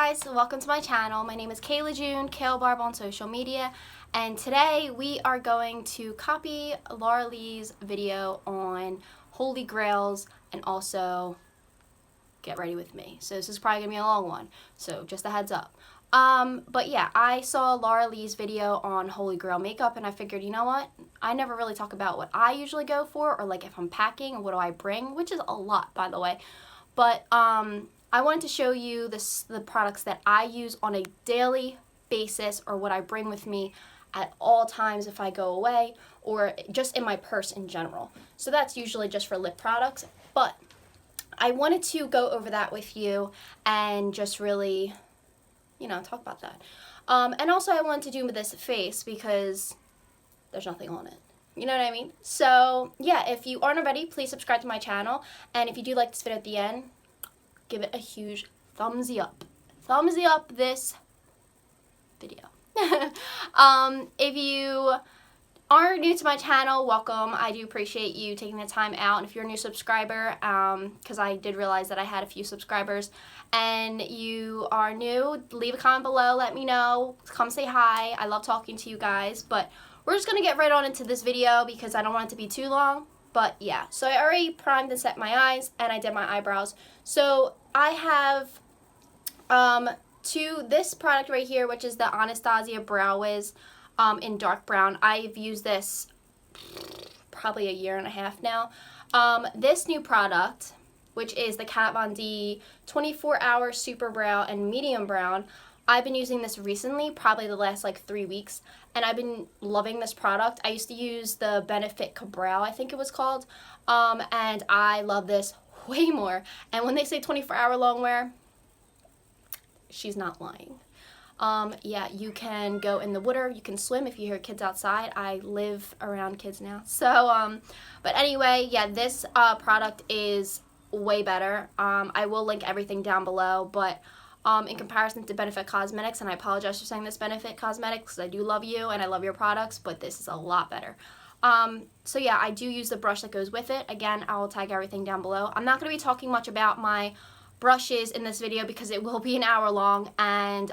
guys, welcome to my channel. My name is Caylbarb on social media, and today we are going to copy Laura Lee's video on holy grails and also get ready with me. So this is probably gonna be a long one, so just a heads up. But yeah, I saw Laura Lee's video on holy grail makeup and I figured, you know what, I never really talk about what I usually go for, or like if I'm packing, what do I bring, which is a lot, by the way. But I wanted to show you the products that I use on a daily basis, or what I bring with me at all times if I go away, or just in my purse in general. So that's usually just for lip products, but I wanted to go over that with you and just really, you know, talk about that. And also I wanted to do this face because there's nothing on it. You know what I mean? So yeah, if you aren't already, please subscribe to my channel. And if you do like this video at the end, give it a huge thumbsy up. Thumbsy up this video. If you are new to my channel, welcome. I do appreciate you taking the time out. And if you're a new subscriber, because I did realize that I had a few subscribers, and you are new, leave a comment below, let me know, come say hi. I love talking to you guys, but we're just going to get right on into this video because I don't want it to be too long. But yeah, so I already primed and set my eyes, and I did my eyebrows. So I have this product right here, which is the Anastasia Brow Wiz in dark brown. I've used this probably a year and a half now. This new product, which is the Kat Von D 24-hour Super Brow and Medium Brown, I've been using this recently, probably the last like 3 weeks, and I've been loving this product. I used to use the Benefit Cabral, I think it was called, and I love this way more. And when they say 24-hour long wear, she's not lying. Yeah, you can go in the water, you can swim if you hear kids outside. I live around kids now. So, but anyway, yeah, this product is way better. I will link everything down below, but in comparison to Benefit Cosmetics, and I apologize for saying this, Benefit Cosmetics, because I do love you and I love your products, but this is a lot better. So yeah, I do use the brush that goes with it. Again, I will tag everything down below. I'm not going to be talking much about my brushes in this video because it will be an hour long, and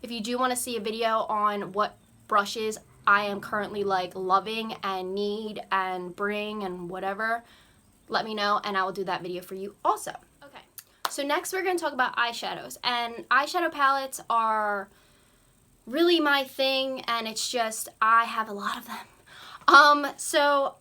if you do want to see a video on what brushes I am currently like loving and need and bring and whatever, let me know and I will do that video for you also. Okay, so next we're going to talk about eyeshadows, and eyeshadow palettes are really my thing, and it's just I have a lot of them. So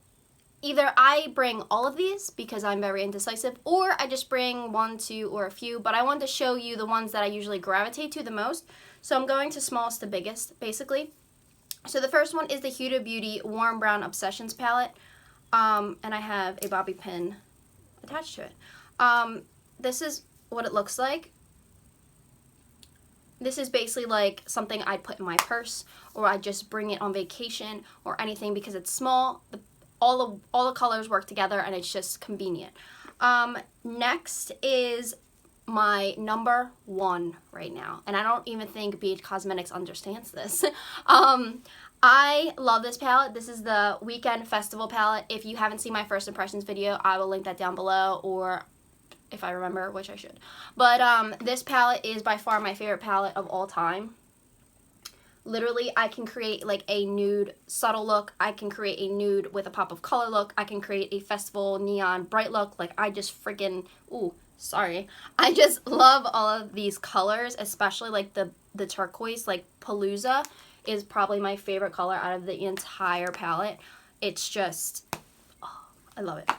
either I bring all of these because I'm very indecisive, or I just bring one, two, or a few, but I wanted to show you the ones that I usually gravitate to the most. So I'm going to smallest to biggest, basically. So the first one is the Huda Beauty Warm Brown Obsessions palette, and I have a bobby pin attached to it. This is what it looks like. This is basically like something I'd put in my purse, or I'd just bring it on vacation or anything because it's small. All the colors work together and it's just convenient. Next is my number one right now, and I don't even think BH Cosmetics understands this. I love this palette. This is the Weekend Festival palette. If you haven't seen my first impressions video, I will link that down below, or if I remember, which I should. But this palette is by far my favorite palette of all time. Literally, I can create like a nude subtle look. I can create a nude with a pop of color look. I can create a festival neon bright look. Like, I just freaking, ooh, sorry. I just love all of these colors, especially like the turquoise. Like, Palooza is probably my favorite color out of the entire palette. It's just, oh, I love it.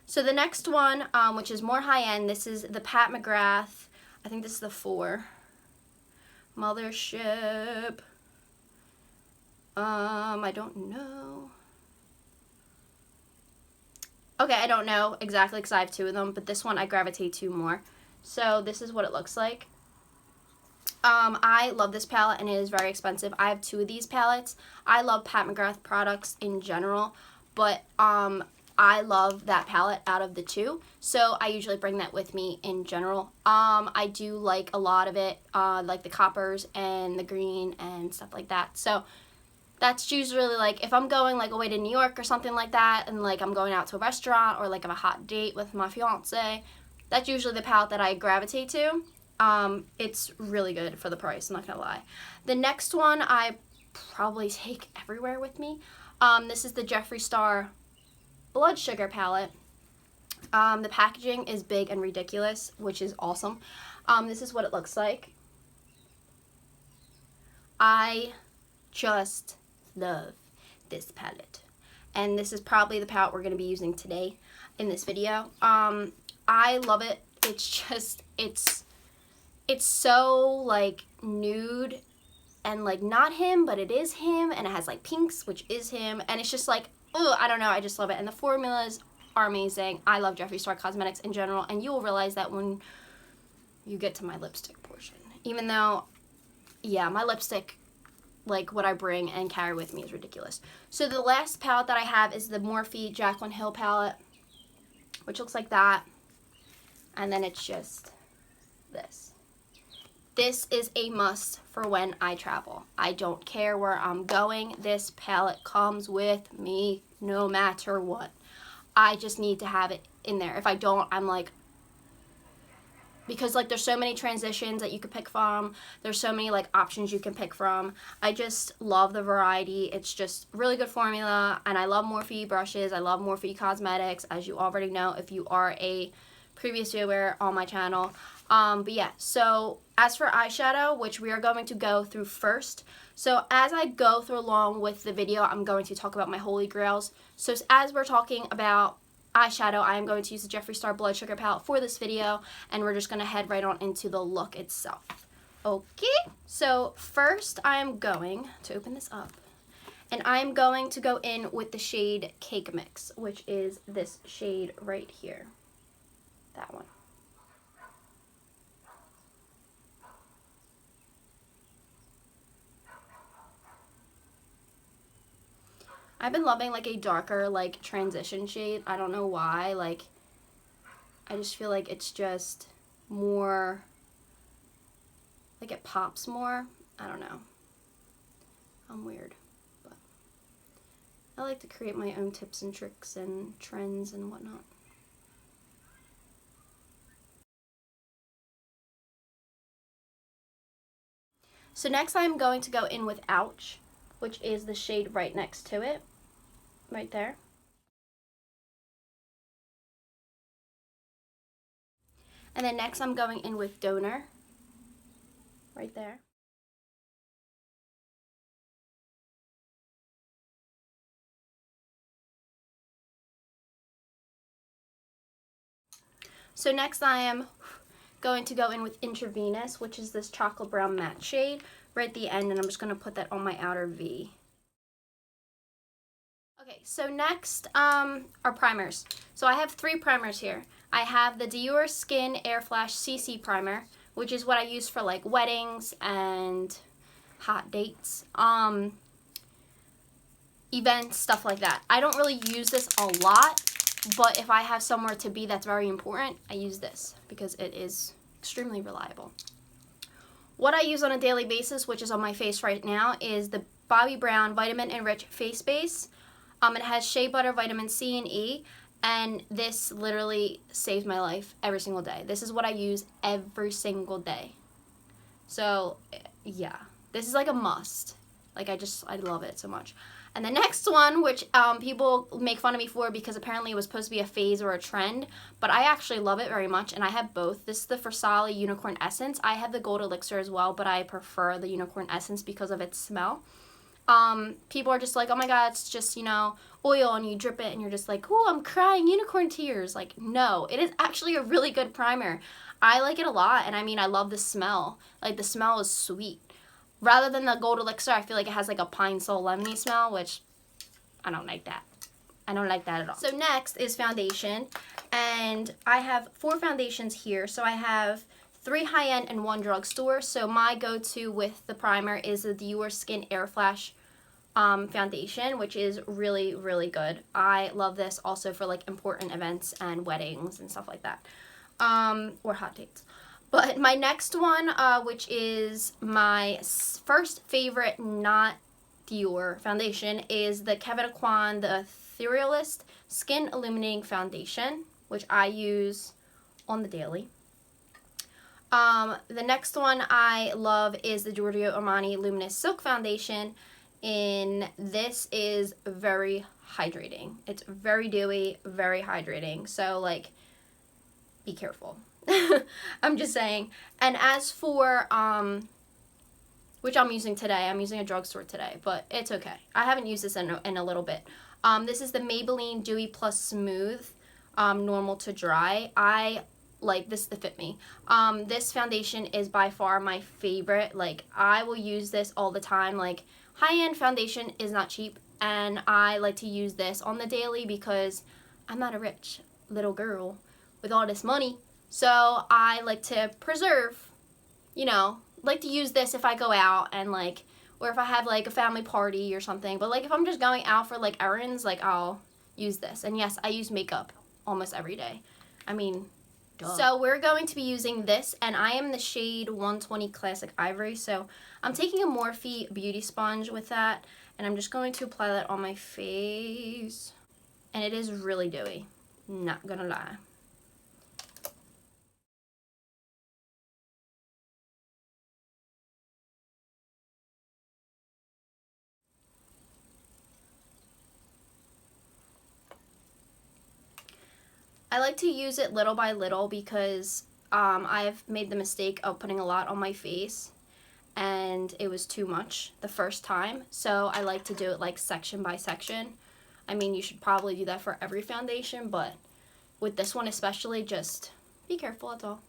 So the next one, which is more high-end, this is the Pat McGrath. I think this is the 4. Mothership. I don't know. Okay, I don't know exactly because I have 2 of them, but this one I gravitate to more. So this is what it looks like. I love this palette, and it is very expensive. I have 2 of these palettes. I love Pat McGrath products in general, but I love that palette out of the 2, so I usually bring that with me in general. I do like a lot of it, like the coppers and the green and stuff like that. So that's usually like if I'm going like away to New York or something like that, and like I'm going out to a restaurant, or like have a hot date with my fiance, that's usually the palette that I gravitate to. It's really good for the price, I'm not gonna lie. The next one I probably take everywhere with me. This is the Jeffree Star Blood Sugar palette. The packaging is big and ridiculous, which is awesome. This is what it looks like. I just love this palette. And this is probably the palette we're going to be using today in this video. I love it. It's just, it's so like nude and like not him, but it is him. And it has like pinks, which is him. And it's just like, ugh, I don't know. I just love it. And the formulas are amazing. I love Jeffree Star Cosmetics in general. And you will realize that when you get to my lipstick portion. Even though, yeah, my lipstick, like what I bring and carry with me, is ridiculous. So the last palette that I have is the Morphe Jaclyn Hill palette, which looks like that. And then it's just this. This is a must for when I travel. I don't care where I'm going. This palette comes with me no matter what. I just need to have it in there. If I don't, I'm like, because like there's so many transitions that you could pick from. There's so many like options you can pick from. I just love the variety. It's just really good formula, and I love Morphe brushes. I love Morphe cosmetics, as you already know if you are a previous viewer on my channel. But yeah, so as for eyeshadow, which we are going to go through first. So as I go through along with the video, I'm going to talk about my holy grails. So as we're talking about eyeshadow, I am going to use the Jeffree Star Blood Sugar palette for this video, and we're just going to head right on into the look itself. Okay, so first I am going to open this up, and I am going to go in with the shade Cake Mix, which is this shade right here. That one. I've been loving like a darker like transition shade. I don't know why. Like, I just feel like it's just more, like it pops more. I don't know. I'm weird, but I like to create my own tips and tricks and trends and whatnot. So next I'm going to go in with Ouch, which is the shade right next to it. Right there. And then next I'm going in with Donor, right there. So next I am going to go in with Intravenous, which is this chocolate brown matte shade right at the end, and I'm just going to put that on my outer V. Okay, so next are primers. So I have 3 primers here. I have the Dior Skin Air Flash CC Primer, which is what I use for like weddings and hot dates, events, stuff like that. I don't really use this a lot, but if I have somewhere to be that's very important, I use this because it is extremely reliable. What I use on a daily basis, which is on my face right now, is the Bobbi Brown Vitamin Enriched Face Base. It has shea butter, vitamin C and E, and this literally saves my life every single day. This is what I use every single day. So yeah, this is like a must. Like I love it so much. And the next one, which people make fun of me for because apparently it was supposed to be a phase or a trend, but I actually love it very much, and I have both. This is the Versali Unicorn Essence. I have the Gold Elixir as well, but I prefer the Unicorn Essence because of its smell. People are just like, oh my god, it's just, you know, oil, and you drip it and you're just like, oh, I'm crying unicorn tears. Like, no, it is actually a really good primer. I like it a lot, and I mean, I love the smell. Like, the smell is sweet. Rather than the Gold Elixir, I feel like it has like a pine sol lemony smell, which I don't like that. I don't like that at all. So next is foundation, and I have 4 foundations here. So I have 3 high-end and 1 drugstore. So my go-to with the primer is the Dior Skin Air Flash foundation, which is really, really good. I love this also for like important events and weddings and stuff like that, or hot dates. But my next one, which is my first favorite not Dior foundation, is the Kevyn Aucoin, the Etherealist Skin Illuminating Foundation, which I use on the daily. The next one I love is the Giorgio Armani Luminous Silk Foundation. This is very hydrating. It's very dewy, very hydrating. So, like, be careful. I'm just saying. And as for, which I'm using today, I'm using a drugstore today, but it's okay. I haven't used this in a little bit. This is the Maybelline Dewy Plus Smooth, normal to dry. I like this to fit me. This foundation is by far my favorite. Like, I will use this all the time. Like, high-end foundation is not cheap, and I like to use this on the daily because I'm not a rich little girl with all this money. So I like to preserve, you know, like to use this if I go out and like, or if I have like a family party or something. But like if I'm just going out for like errands, like I'll use this. And yes, I use makeup almost every day. I mean, duh. So we're going to be using this, and I am the shade 120 Classic Ivory. So I'm taking a Morphe beauty sponge with that, and I'm just going to apply that on my face. And it is really dewy, not gonna lie. I like to use it little by little because I've made the mistake of putting a lot on my face and it was too much the first time. So I like to do it like section by section. I mean, you should probably do that for every foundation, but with this one especially, just be careful, that's all.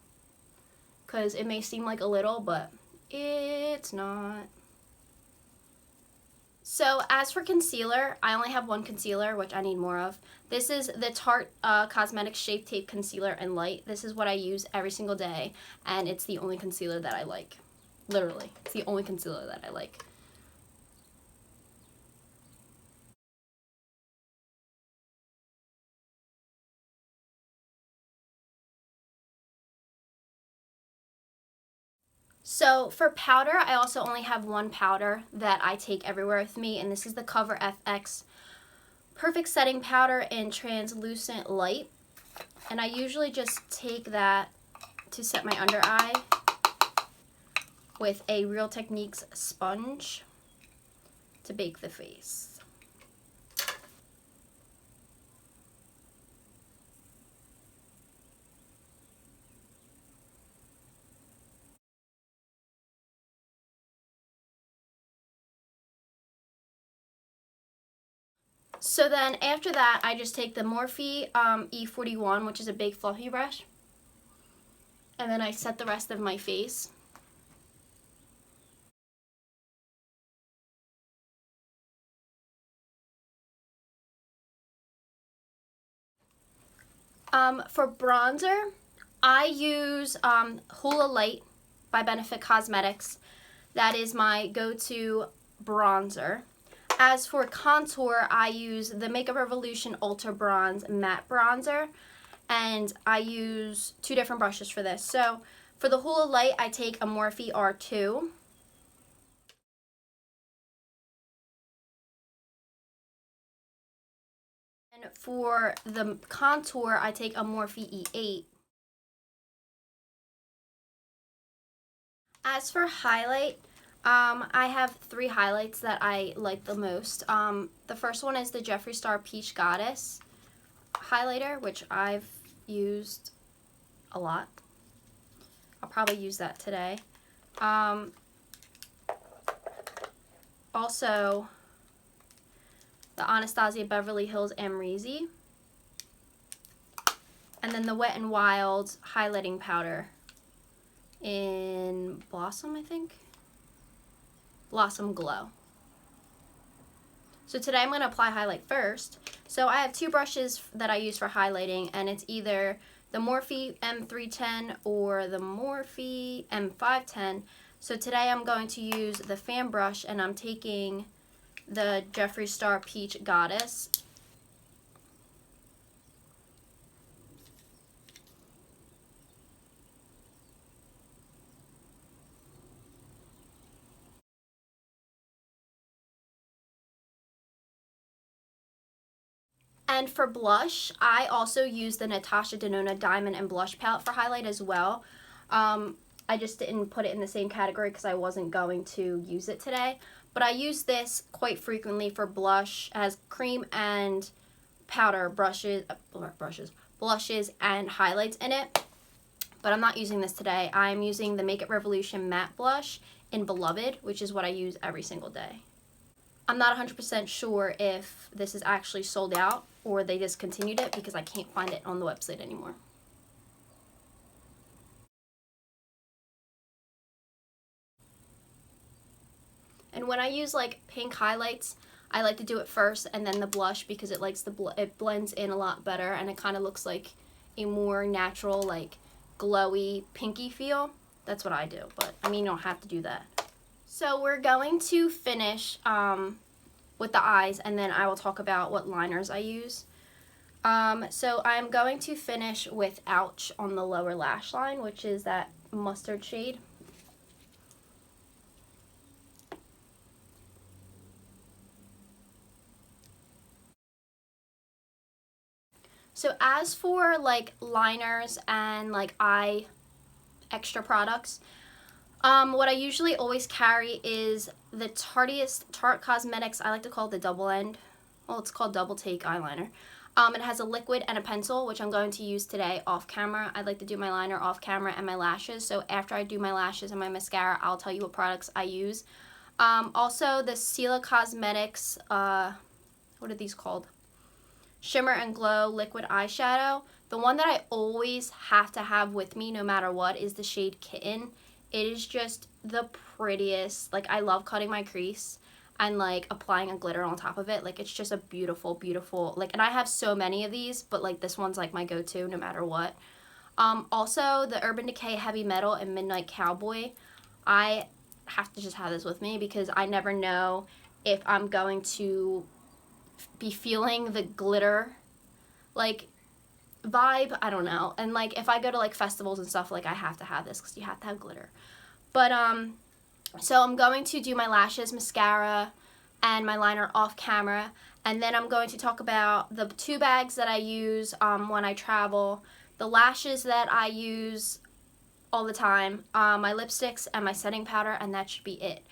Because it may seem like a little, but it's not. So as for concealer, I only have one concealer, which I need more of. This is the Tarte Cosmetics Shape Tape Concealer in Light. This is what I use every single day, and it's the only concealer that I like. Literally, it's the only concealer that I like. So for powder, I also only have one powder that I take everywhere with me, and this is the Cover FX Perfect Setting Powder in Translucent Light. And I usually just take that to set my under eye with a Real Techniques sponge to bake the face. So then after that, I just take the Morphe E41, which is a big fluffy brush, and then I set the rest of my face. For bronzer, I use Hula Light by Benefit Cosmetics. That is my go-to bronzer. As for contour, I use the Makeup Revolution Ultra Bronze Matte Bronzer, and I use two different brushes for this. So for the Hula Light, I take a Morphe R2. And for the contour, I take a Morphe E8. As for highlight, I have three highlights that I like the most. The first one is the Jeffree Star Peach Goddess highlighter, which I've used a lot. I'll probably use that today. Also, the Anastasia Beverly Hills Amrezy. And then the Wet n Wild highlighting powder in Blossom, I think. Blossom Glow. So today I'm going to apply highlight first. So I have two brushes that I use for highlighting, and it's either the Morphe M310 or the Morphe M510. So today I'm going to use the fan brush, and I'm taking the Jeffree Star Peach Goddess. And for blush, I also use the Natasha Denona Diamond and Blush Palette for highlight as well. I just didn't put it in the same category because I wasn't going to use it today. But I use this quite frequently for blush. It has cream and powder blushes and highlights in it. But I'm not using this today. I'm using the Make It Revolution matte blush in Beloved, which is what I use every single day. I'm not 100% sure if this is actually sold out or they discontinued it because I can't find it on the website anymore. And when I use like pink highlights, I like to do it first and then the blush because it likes it blends in a lot better and it kind of looks like a more natural, like glowy, pinky feel. That's what I do, but I mean, you don't have to do that. So we're going to finish with the eyes and then I will talk about what liners I use. So I'm going to finish with Ouch on the lower lash line, which is that mustard shade. So as for like liners and like eye extra products, what I usually always carry is the Tarte Cosmetics, I like to call it the double end. Well, it's called Double Take eyeliner. It has a liquid and a pencil, which I'm going to use today off camera. I like to do my liner off camera and my lashes. So after I do my lashes and my mascara, I'll tell you what products I use. Also, the Stila Cosmetics, what are these called? Shimmer and Glow Liquid Eyeshadow. The one that I always have to have with me no matter what is the shade Kitten. It is just the prettiest. Like, I love cutting my crease and like applying a glitter on top of it. Like, it's just a beautiful, beautiful, like, and I have so many of these, but like this one's like my go-to no matter what. Also the Urban Decay Heavy Metal and Midnight Cowboy. I have to just have this with me because I never know if I'm going to be feeling the glitter like vibe. I don't know. And like if I go to like festivals and stuff, like I have to have this because you have to have glitter. But so I'm going to do my lashes, mascara, and my liner off camera, and then I'm going to talk about the 2 bags that I use when I travel, the lashes that I use all the time, my lipsticks and my setting powder, and that should be it.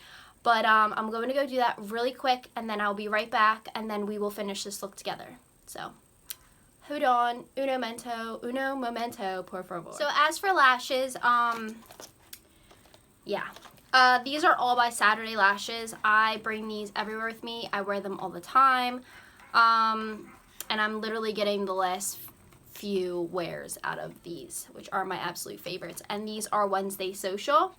But I'm going to go do that really quick, and then I'll be right back, and then we will finish this look together. So, hold on, uno momento, por favor. So as for lashes, yeah. These are all by Saturday Lashes. I bring these everywhere with me. I wear them all the time. And I'm literally getting the last few wears out of these, which are my absolute favorites. And these are Wednesday Social.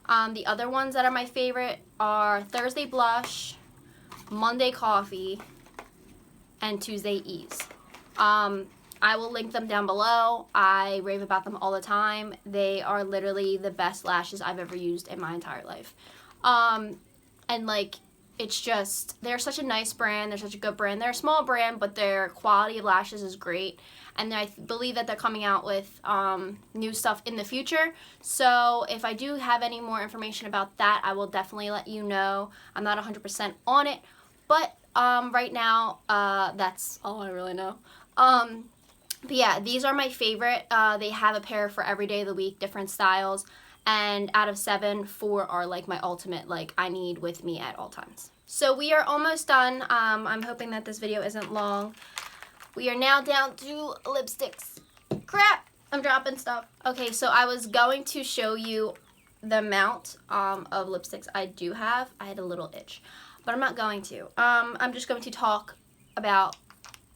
The other ones that are my favorite are Thursday Blush, Monday Coffee, and Tuesday Ease. I will link them down below. I rave about them all the time. They are literally the best lashes I've ever used in my entire life. And like, it's just, they're such a nice brand. They're such a good brand. They're a small brand, but their quality of lashes is great. And I believe that they're coming out with new stuff in the future. So if I do have any more information about that, I will definitely let you know. I'm not 100% on it, but right now, that's all I really know. But yeah, these are my favorite. They have a pair for every day of the week, different styles. And out of 7, 4 are like my ultimate, like I need with me at all times. So we are almost done. I'm hoping that this video isn't long. We are now down to lipsticks. Crap, I'm dropping stuff. Okay, so I was going to show you the amount of lipsticks I do have. I had a little itch, but I'm not going to. I'm just going to talk about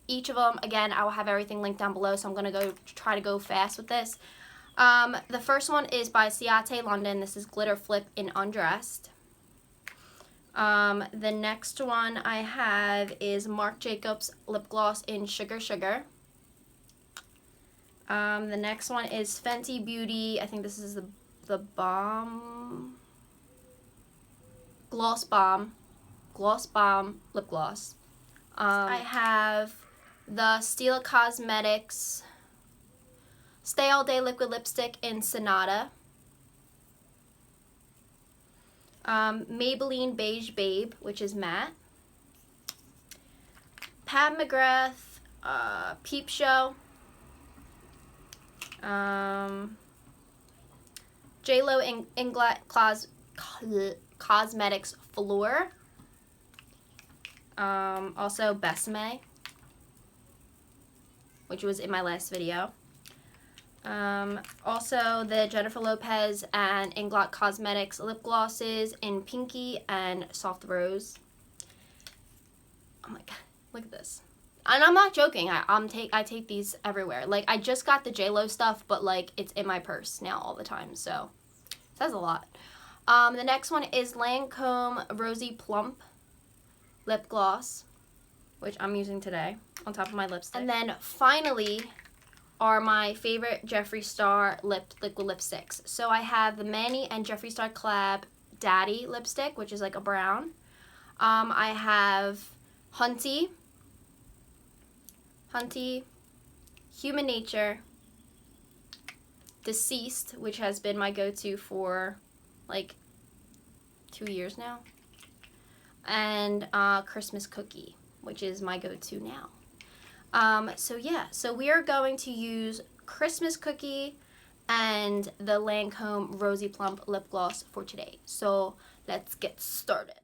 each of them. Again, I will have everything linked down below, so I'm going to try to go fast with this. The first one is by Ciate London. This is Glitter Flip in Undressed. The next one I have is Marc Jacobs Lip Gloss in Sugar Sugar. The next one is Fenty Beauty. I think this is the Balm. Gloss Bomb Lip Gloss. I have the Stila Cosmetics Stay All Day Liquid Lipstick in Sonata. Maybelline Beige Babe, which is matte. Pat McGrath Peep Show. JLo Inglot Cosmetics Floor. Also Besame, which was in my last video. Also the Jennifer Lopez and Inglot Cosmetics lip glosses in Pinky and Soft Rose. Oh my god, look at this. And I'm not joking, I take these everywhere. Like, I just got the JLo stuff, but like, it's in my purse now all the time, so it says a lot. The next one is Lancome Rosy Plump lip gloss, which I'm using today on top of my lipstick. And then finally are my favorite Jeffree Star liquid lipsticks. So I have the Manny and Jeffree Star collab Daddy lipstick, which is like a brown. I have Hunty, Human Nature, Deceased, which has been my go-to for like 2 years now, and Christmas Cookie, which is my go-to now. So yeah, so we are going to use Christmas Cookie and the Lancome Rosy Plump lip gloss for today. So let's get started.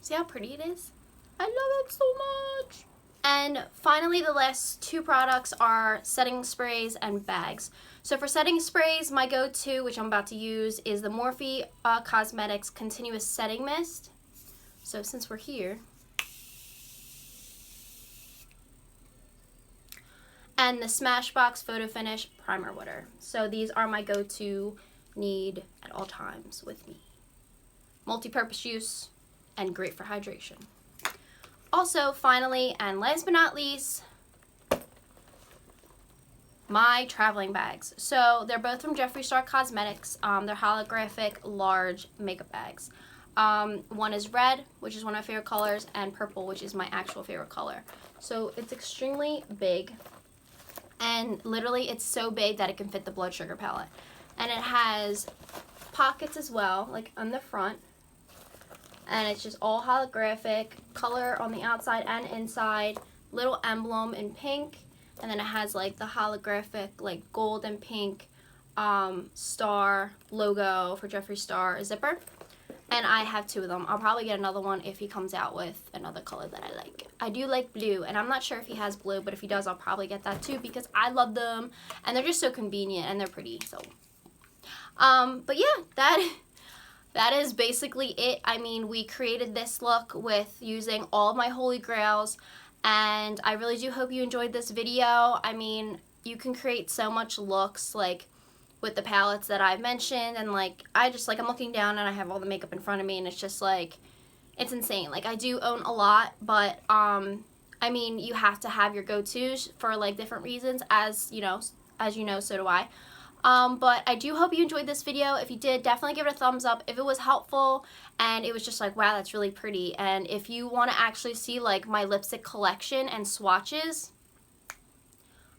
See how pretty it is? I love it so much. And finally, the last two products are setting sprays and bags. So for setting sprays, my go-to, which I'm about to use, is the Morphe Cosmetics Continuous Setting Mist. So since we're here, and the Smashbox Photo Finish Primer Water. So these are my go-to need at all times with me. Multi-purpose use and great for hydration. Also, finally, and last but not least, my traveling bags. So they're both from Jeffree Star Cosmetics. They're holographic large makeup bags. One is red, which is one of my favorite colors, and purple, which is my actual favorite color. So it's extremely big, and literally it's so big that it can fit the blood sugar palette. And it has pockets as well, like on the front. And it's just all holographic, color on the outside and inside, little emblem in pink, and then it has like the holographic like gold and pink star logo for Jeffree Star zipper. And I have two of them. I'll probably get another one if he comes out with another color that I like. I do like blue, and I'm not sure if he has blue, but if he does, I'll probably get that too because I love them, and they're just so convenient and they're pretty. So, but yeah, that is basically it. I mean, we created this look with using all of my holy grails, and I really do hope you enjoyed this video. I mean, you can create so much looks like with the palettes that I've mentioned, and like I'm looking down and I have all the makeup in front of me, and it's just like, it's insane. Like, I do own a lot, but I mean, you have to have your go-tos for like different reasons, as you know, so do I. But I do hope you enjoyed this video. If you did, definitely give it a thumbs up if it was helpful and it was just like, wow, that's really pretty. And if you want to actually see like my lipstick collection and swatches,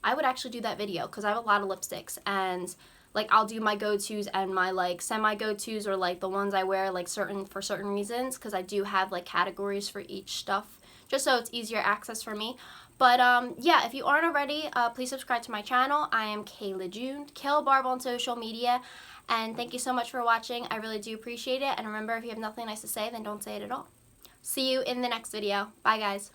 I would actually do that video because I have a lot of lipsticks, and like I'll do my go-tos and my like semi-go-tos, or like the ones I wear like for certain reasons, because I do have like categories for each stuff, just so it's easier access for me. But yeah, if you aren't already, please subscribe to my channel. I am Kayla June, Caylbarb on social media, and thank you so much for watching. I really do appreciate it, and remember, if you have nothing nice to say, then don't say it at all. See you in the next video. Bye, guys.